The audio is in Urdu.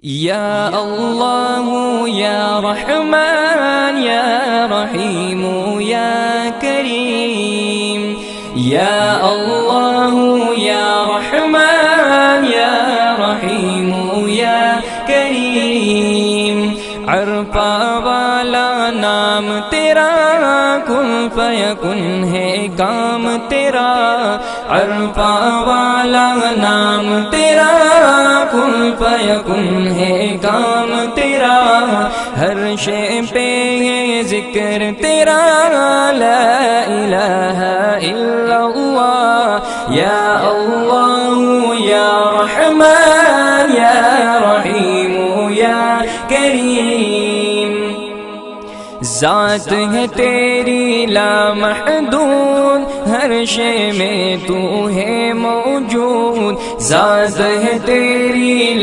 یا اللہ یا رحمان یا رحیم یا کریم، یا اللہ یا رحمان یا رحیم یا کریم، عرفہ والا نام تیرا، کن فیکن ہے کام تیرا، عرفہ والا نام تیرا، کن فیکن ہے کام تیرا، ہر شے پہ ہے ذکر تیرا، لا الہ الا اللہ، یا اللہ یا رحمان یا رحیم یا کریم، ذات ہے تیری لامحدود، ہر شے میں تو ہے موجود، ذات ہے تیری